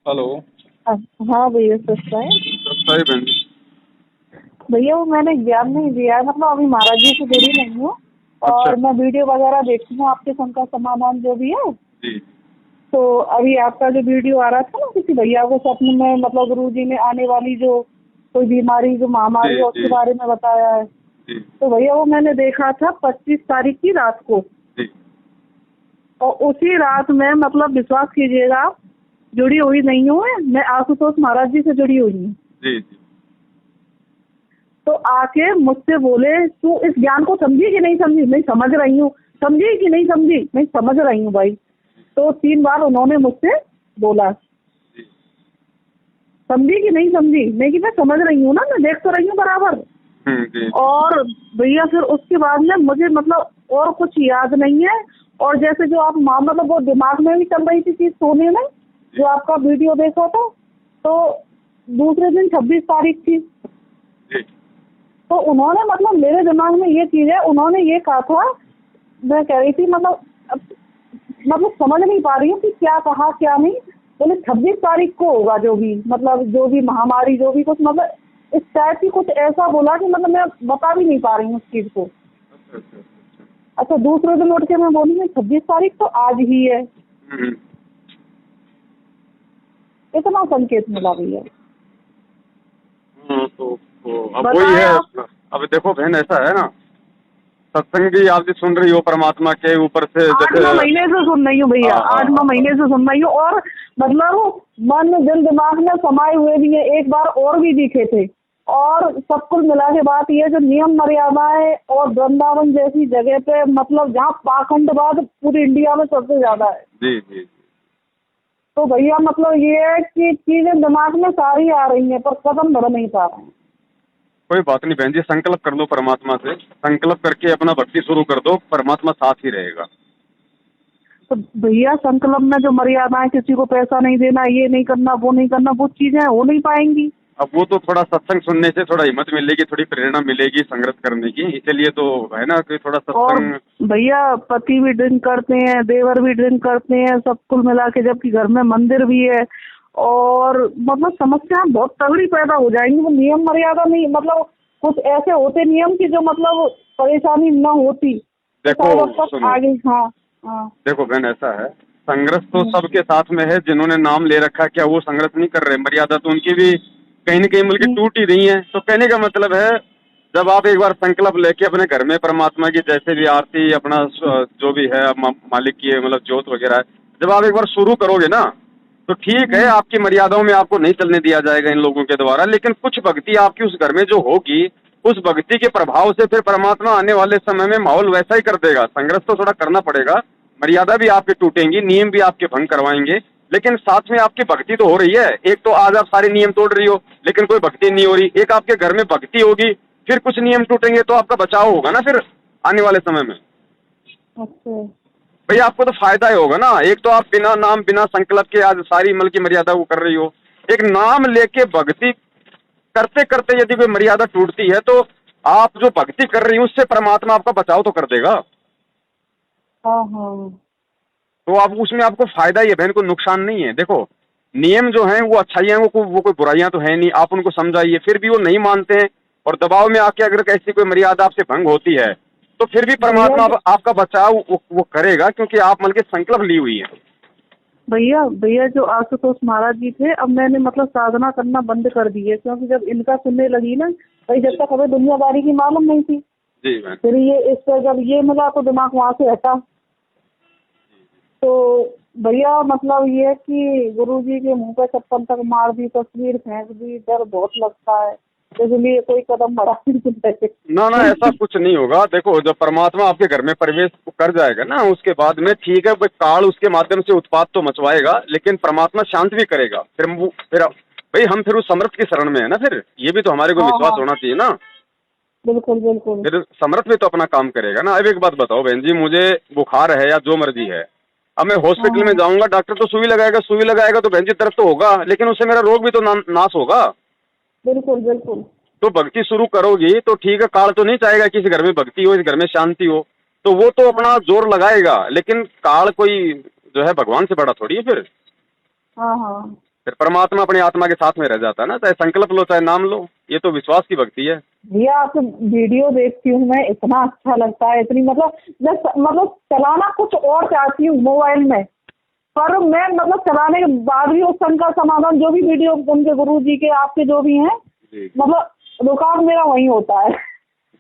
Hello. हाँ भैया सस्ता है। सस्ता ही बहन। भैया वो मैंने ज्ञान नहीं दिया है, मतलब अभी महाराज जी से जुड़ी नहीं हूँ अच्छा। और मैं वीडियो वगैरह देखती हूँ आपके संघ का समाधान जो भी है। जी। तो अभी आपका जो वीडियो आ रहा था ना, किसी भैया को स्वप्न में मतलब गुरु जी ने आने वाली जो कोई बीमारी जो महामारी जी है जी उसके बारे में बताया है। जी तो भैया वो मैंने देखा था 25 तारीख की रात को, जी और उसी रात में मतलब विश्वास कीजिएगा आप, जुड़ी हुई नहीं हूँ मैं आशुतोष महाराज जी से जुड़ी हुई हूँ। जी जी। तो आके मुझसे बोले तू इस ज्ञान को समझी कि नहीं समझी। नहीं समझ रही हूँ। समझी कि नहीं समझी। नहीं समझ रही हूँ भाई। तो 3 बार उन्होंने मुझसे बोला जी समझी कि नहीं समझी। नहीं कि मैं समझ रही हूँ ना, मैं देख तो रही हूँ बराबर। जी और भैया फिर उसके बाद में मुझे मतलब और कुछ याद नहीं है। और जैसे जो आप मतलब वो दिमाग में भी चल रही थी चीज सोने में, जो आपका वीडियो देखा था, तो दूसरे दिन 26 तारीख थी। जी। तो उन्होंने मतलब मेरे दिमाग में ये चीज है, उन्होंने ये कहा था, मैं कह रही थी मतलब समझ नहीं पा रही हूँ कि क्या कहा क्या नहीं। बोले 26 तारीख को होगा जो भी मतलब जो भी महामारी जो भी कुछ मतलब इस टाइप की कुछ ऐसा बोला कि मतलब मैं बता भी नहीं पा रही हूँ उस चीज को। अच्छा अच्छा अच्छा। अच्छा दूसरे दिन उठ के मैं बोली 26 तारीख तो आज ही है। हम्म। इतना संकेत मिला भैया। तो अब वही बताएं है। आप। अब देखो बहन, ऐसा है ना, सत्संग भी आप भी सुन रही हो परमात्मा के ऊपर से, जैसे 8-9 महीने से सुन रही हूँ भैया, हाँ हाँ 8-9 हाँ महीने से सुन रही हूँ। और मतलब मन दिल दिमाग में समाये हुए भी है, एक बार और भी दिखे थे। और सब कुल मिला के बात ये जो नियम मर्यादाएं और वृंदावन जैसी जगह पे मतलब जहाँ पाखंडवाद पूरे इंडिया में सबसे ज्यादा है। जी जी जी। तो भैया मतलब ये है कि चीजें दिमाग में सारी आ रही हैं पर कदम बढ़ नहीं पा रहे हैं। कोई बात नहीं बहन जी, संकल्प कर लो परमात्मा से, संकल्प करके अपना भक्ति शुरू कर दो, परमात्मा साथ ही रहेगा। तो भैया संकल्प में जो मर्यादाएं, किसी को पैसा नहीं देना, ये नहीं करना, वो नहीं करना, वो चीजें हो नहीं पाएंगी। अब वो तो थोड़ा सत्संग सुनने से थोड़ा हिम्मत मिलेगी, थोड़ी प्रेरणा मिलेगी संघर्ष करने की, इसीलिए तो है ना कि थोड़ा और सत्संग। भैया पति भी ड्रिंक करते हैं, देवर भी ड्रिंक करते हैं, सब कुल मिला के, जबकि घर में मंदिर भी है। और मतलब समस्याएं बहुत तगड़ी पैदा हो जाएंगी। वो नियम मर्यादा नहीं, मतलब कुछ ऐसे होते नियम की जो मतलब परेशानी न होती तो देखो शायद अब तक सुनो, आगे। हाँ हाँ। देखो बहन ऐसा है, संघर्ष तो हम्म, सबके साथ में है। जिन्होंने नाम ले रखा, क्या वो संघर्ष नहीं कर रहे? मर्यादा तो उनकी भी कहीं न कहीं बल्कि हम्म, टूट ही रही है। तो कहने का मतलब है, जब आप एक बार संकल्प लेके अपने घर में परमात्मा की जैसे भी आरती अपना जो भी है मालिक की मतलब जोत वगैरह है, जब आप एक बार शुरू करोगे ना, तो ठीक है, हम्म, आपकी मर्यादाओं में आपको नहीं चलने दिया जाएगा इन लोगों के द्वारा, लेकिन कुछ भक्ति आपकी उस घर में जो होगी, उस भक्ति के प्रभाव से फिर परमात्मा आने वाले समय में माहौल वैसा ही कर देगा। संघर्ष तो थोड़ा करना पड़ेगा, मर्यादा भी आपकी टूटेंगी, नियम भी आपके भंग करवाएंगे, लेकिन साथ में आपकी भक्ति तो हो रही है। एक तो आज आप सारे नियम तोड़ रही हो लेकिन कोई भक्ति नहीं हो रही, एक आपके घर में भक्ति होगी, फिर कुछ नियम टूटेंगे तो आपका बचाव होगा ना फिर आने वाले समय में। अच्छा। भैया आपको तो फायदा ही होगा ना। एक तो आप बिना नाम बिना संकल्प के आज सारी मल की मर्यादा को कर रही हो, एक नाम लेके भक्ति करते करते यदि कोई मर्यादा टूटती है तो आप जो भक्ति कर रही हो उससे परमात्मा आपका बचाव तो कर देगा। हाँ हाँ। तो आप उसमें आपको फायदा ही है बहन, को नुकसान नहीं है। देखो नियम जो हैं वो अच्छाइयाँ, वो कोई बुराइयां तो है नहीं, आप उनको समझाइए, फिर भी वो नहीं मानते हैं और दबाव में आके अगर ऐसी कोई मर्यादा आपसे भंग होती है तो फिर भी भैया परमात्मा आपका बचाव वो करेगा, क्योंकि आप मतलब संकल्प ली हुई है। भैया भैया जो आशुतोष महाराज जी थे, अब मैंने मतलब साधना करना बंद कर दी है, क्योंकि जब इनका सुनने लगी ना, भाई जब तक हमें दुनियादारी की मालूम नहीं थी, जी बहन। फिर ये इस पर जब ये मिला तो दिमाग वहाँ से हटा। तो भैया मतलब ये है कि गुरु जी के मुंह पे चप्पल तक मार दी, तस्वीर फेंक दी, डर बहुत लगता है, इसलिए कोई कदम बढ़ा नहीं सकते। ना ना, ऐसा कुछ नहीं होगा। देखो जब परमात्मा आपके घर में प्रवेश कर जाएगा ना, उसके बाद में ठीक है, भाई काल उसके माध्यम से उत्पात तो मचवाएगा, लेकिन परमात्मा शांत भी करेगा। फिर भाई हम फिर उस समर्थ की शरण में है ना, फिर ये भी तो हमारे को हाँ विश्वास हाँ। होना चाहिए ना। बिल्कुल बिल्कुल। फिर समर्थ भी तो अपना काम करेगा ना। अब एक बात बताओ बहन जी, मुझे बुखार है या जो मर्जी है, अब मैं हाँ हॉस्पिटल में हाँ। जाऊंगा, डॉक्टर तो सुई लगाएगा, सुई लगाएगा तो बहन जी दर्द तो होगा, लेकिन उससे मेरा रोग भी तो नाश होगा। बिल्कुल बिल्कुल। तो भक्ति शुरू करोगी तो ठीक है, काल तो नहीं चाहेगा कि इस घर में भक्ति हो, इस घर में शांति हो, तो वो तो हाँ अपना जोर लगाएगा, लेकिन काल कोई जो है भगवान से बड़ा थोड़ी है फिर। हाँ हाँ। फिर परमात्मा अपनी आत्मा के साथ में रह जाता है ना, चाहे संकल्प लो चाहे नाम लो, ये तो विश्वास की भक्ति है। भैया आपकी वीडियो देखती हूँ मैं, इतना अच्छा लगता है, इतनी मैं मतलब चलाना कुछ और चाहती हूँ मोबाइल में, पर मैं मतलब चलाने के बाद भी उस शंका समाधान जो भी वीडियो उनके गुरु जी के आपके जो भी हैं, मतलब रुकावट मेरा वही होता है।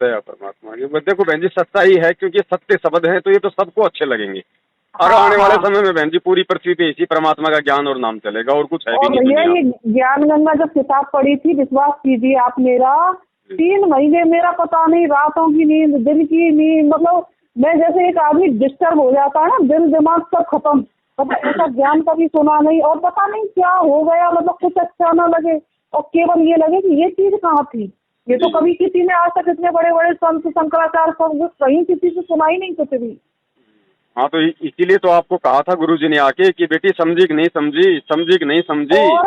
दया परमात्मा की। देखो बहन जी, सच्चाई है, क्योंकि सत्य शब्द है तो ये तो सबको अच्छे लगेंगे। और हाँ, आने वाले हाँ। समय में बहन जी पूरी पृथ्वी पे इसी परमात्मा का ज्ञान और नाम चलेगा, और कुछ है भी और नहीं भैया दुनिया ये में। ज्ञान गंगा जब किताब पढ़ी थी, विश्वास कीजिए आप, मेरा 3 महीने मेरा पता नहीं, रातों की नींद, दिन की नींद, मतलब मैं जैसे एक आदमी डिस्टर्ब हो जाता है ना, दिल दिमाग सब खत्म, मतलब ऐसा ज्ञान कभी सुना नहीं, और पता नहीं क्या हो गया, मतलब कुछ अच्छा ना लगे, और केवल ये लगे कि ये चीज कहाँ थी, ये तो कभी किसी ने आज तक इतने बड़े बड़े संत शंकराचार्य सब कहीं किसी से सुना ही नहीं कुछ भी। हाँ, तो इसीलिए तो आपको कहा था गुरुजी ने आके कि बेटी समझी कि नहीं समझी, समझी कि नहीं समझी। और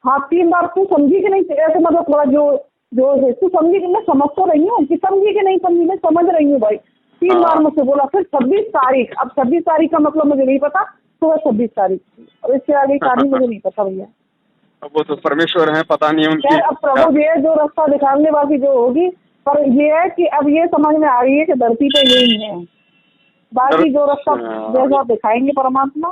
हाँ, 3 बार तू समझी कि नहीं, ऐसे मतलब थोड़ा जो जो है, तू समझी कि मैं समझ तो रही हूँ, कि समझी कि नहीं समझी, मैं समझ रही हूँ भाई, 3 बार मुझसे बोला। फिर 26 तारीख, अब 26 तारीख का मतलब मुझे नहीं पता, तो 26 तारीख थी, और इससे आगे की कहानी मुझे नहीं पता भैया। अब वो तो परमेश्वर है, पता नहीं उनकी। खैर अब प्रभु जी है जो रास्ता दिखाने, बाकी जो होगी, पर ये है कि अब ये समझ में आ रही है कि धरती पे यही है, बाकी जो रास्ता जैसा दिखाएंगे परमात्मा।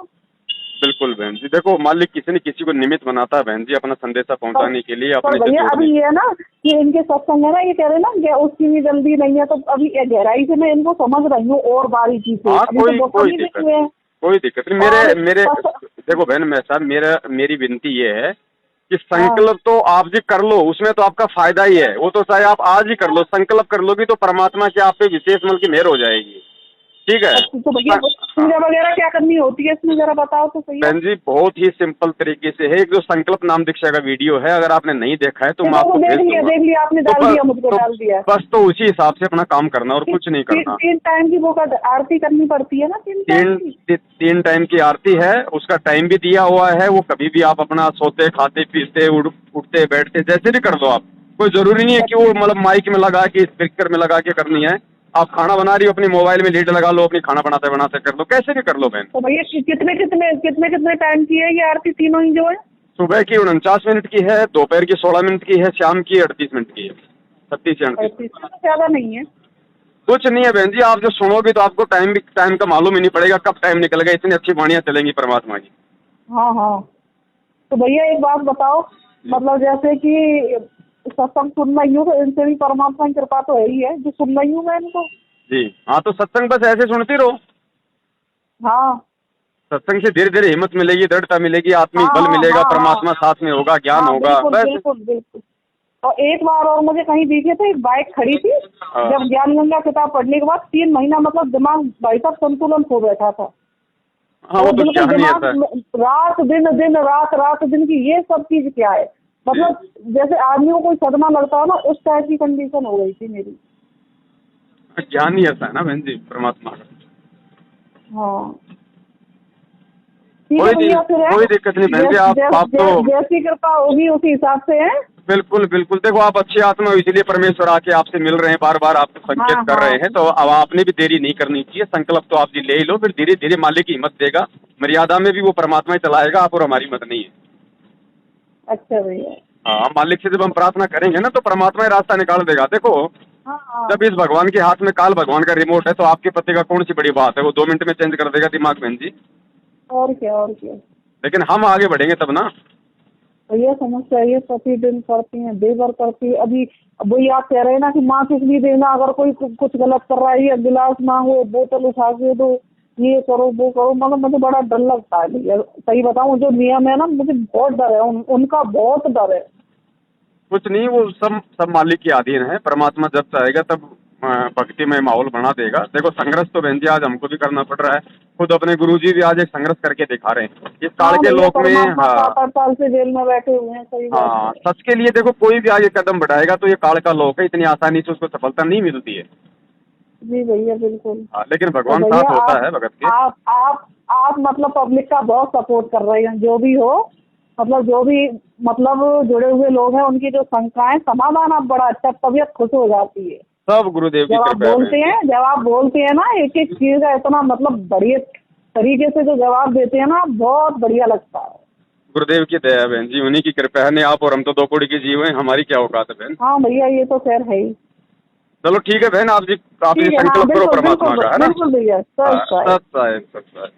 बिल्कुल बहन जी, देखो मालिक किसी न किसी को निमित्त बनाता है बहन जी, अपना संदेशा पहुंचाने के लिए, पर अपने से भैया जोड़ने। अभी ये है ना कि इनके सत्संग है ना, ये कह रहे ना कि उसकी भी जल्दी नहीं है, तो अभी गहराई से मैं इनको समझ रही हूँ और बारीकी से। हाँ, अभी कोई तो कोई नहीं दिक्कत हुए नहीं, हैं। कोई दिक्कत नहीं। और मेरे देखो बहन, मैं साहब मेरी विनती ये है कि हाँ, संकल्प तो आप जी कर लो, उसमें तो आपका फायदा ही है, वो तो चाहे आप आज ही कर लो, संकल्प कर लोगी तो परमात्मा की आप पे विशेष मन की मेहर हो जाएगी। ठीक है। अच्छा तो भैया हाँ पूजा वगैरह क्या करनी होती है इसमें, जरा बताओ तो सही है। बहन जी, बहुत ही सिंपल तरीके से है। एक जो संकल्प नाम दीक्षा का वीडियो है, अगर आपने नहीं देखा है तो मैं आपको भेज दूंगा। देख लिया आपने, तो डाल बस दिया, मुझको तो डाल दिया। बस तो उसी हिसाब से अपना काम करना और कुछ नहीं करना। 3 टाइम की वो का आरती करनी पड़ती है ना, 3 टाइम तीन की। 3 टाइम की आरती है, उसका टाइम भी दिया हुआ है, वो कभी भी आप अपना सोते खाते पीते उठते बैठते जैसे भी कर दो आप। कोई जरूरी नहीं है कि वो मतलब माइक में लगा के स्पीकर में लगा के करनी है। आप खाना बना रही हो, अपनी मोबाइल में लीड लगा लो, अपनी खाना बनाते बनाते कर लो, कैसे भी कर लो बहन। तो भैया कितने टाइम की है ये आरती, तीनों ही जो है? सुबह की 49 मिनट की है, दोपहर की 16 मिनट की है, शाम की 38 मिनट की है, 36 या 38 35 में तो ज्यादा नहीं है। कुछ नहीं है बहन जी, आप जो सुनोगे तो आपको टाइम का मालूम ही नहीं पड़ेगा, कब टाइम निकल गया। इतनी अच्छी वाणियाँ चलेंगी परमात्मा की। हाँ, हाँ। तो भैया एक बात बताओ, मतलब जैसे कि सत्संग सुन रही हूँ तो इनसे भी परमात्मा की कृपा तो है ही है, जो सुन रही हूँ मैं इनको। जी हाँ, तो सत्संग बस ऐसे सुनती रहो। हाँ, सत्संग से धीरे धीरे हिम्मत मिलेगी, दृढ़ता मिलेगी, हाँ, आत्मिक बल हाँ, मिलेगा, हाँ, हाँ, परमात्मा साथ में होगा, ज्ञान हाँ, होगा, बिल्कुल बस। बिल्कुल बिल्कुल। और एक बार और मुझे कहीं दिखे थे, एक बाइक खड़ी थी, हाँ जब ज्ञान गंगा किताब पढ़ने के बाद 3 महीना मतलब दिमाग भाई साहब संतुलन खो बैठा था, हाँ, वो और तो बिल्कुल ज्ञान ही दिमाग ऐसा है। रात दिन दिन रात दिन की ये सब चीज क्या है, मतलब जैसे आदमी को कोई सदमा लगता है ना, उस टाइप की कंडीशन हो गई थी मेरी। ज्ञान ही ऐसा है ना बहन जी, परमात्मा का। हाँ, ठीक है भैया, फिर है कोई दिक्कत नहीं बहन जी, आप तो जैसी कृपा होगी उसी हिसाब से है। बिल्कुल बिल्कुल। देखो आप अच्छी आत्मा हो, इसलिए परमेश्वर आके आपसे मिल रहे हैं, बार बार आपको संकेत हाँ, कर रहे हाँ। हैं, तो अब आपने भी देरी नहीं करनी चाहिए। संकल्प तो आप जी ले ही लो, फिर धीरे धीरे मालिक की हिम्मत देगा, मर्यादा में भी वो परमात्मा ही चलाएगा, आप और हमारी मत नहीं है। अच्छा भैया। हाँ, मालिक से जब हम प्रार्थना करेंगे ना तो परमात्मा ही रास्ता निकाल देगा। देखो, हाँ, हाँ। जब इस भगवान के हाथ में काल भगवान का रिमोट है, तो आपके पति का कौन सी बड़ी बात है, वो 2 मिनट में चेंज कर देगा दिमाग बहन जी। और क्या, और क्या। लेकिन हम आगे बढ़ेंगे तब ना। भैया समस्या ये प्रतिदिन करती हैं, देवर करती है। अभी वही आप कह रहे हैं ना कि माँ किस लिए देना, अगर कोई कुछ गलत कर रहा है, या गिलास मांगो, बोतल उठा के दो, ये करो वो करो, मतलब मुझे बड़ा डर लगता है भैया, सही बताऊं, जो नियम है ना, मुझे बहुत डर है, उनका बहुत डर है। कुछ नहीं, वो सब मालिक के अधीन है। परमात्मा जब चाहेगा तब भक्ति में माहौल बना देगा। देखो संघर्ष तो बहन जी आज हमको भी करना पड़ रहा है, खुद अपने गुरुजी भी आज एक संघर्ष करके दिखा रहे हैं इस काल हाँ के भैया, लोक में। परमात्मा हाँ 7-8 साल से जेल में बैठे हुए हैं, सही बात हाँ, है। सच के लिए देखो कोई भी आगे कदम बढ़ाएगा तो ये काल का लोक है, इतनी आसानी से उसको सफलता नहीं मिलती है। जी भैया बिल्कुल। हाँ, लेकिन तो भगवान भैया साथ होता है भगत के। आप मतलब पब्लिक का बहुत सपोर्ट कर रहे हैं, जो भी हो, मतलब जो भी मतलब जुड़े हुए लोग हैं, उनकी जो शंकाएं समाधान आप बड़ा अच्छा, तबीयत खुश हो जाती है सब गुरुदेव की कृपा है। जब आप बोलते हैं ना, एक एक चीज का इतना मतलब बढ़िया तरीके से जो जवाब देते हैं ना, बहुत बढ़िया लगता है। गुरुदेव की दया है बहन जी, उन्हीं की कृपा है। नहीं आप और हम तो 2 कौड़ी के जीव हैं, हमारी क्या औकात है बहन। हाँ भैया ये तो खैर है ही। चलो ठीक है बहन, आप जी ठीक है, हाँ संकल्प करो बिल्कुल परमात्मा बिल्कुल का, है ना। बिल्कुल भैया, हाँ, सर सत्य है, सत्य है।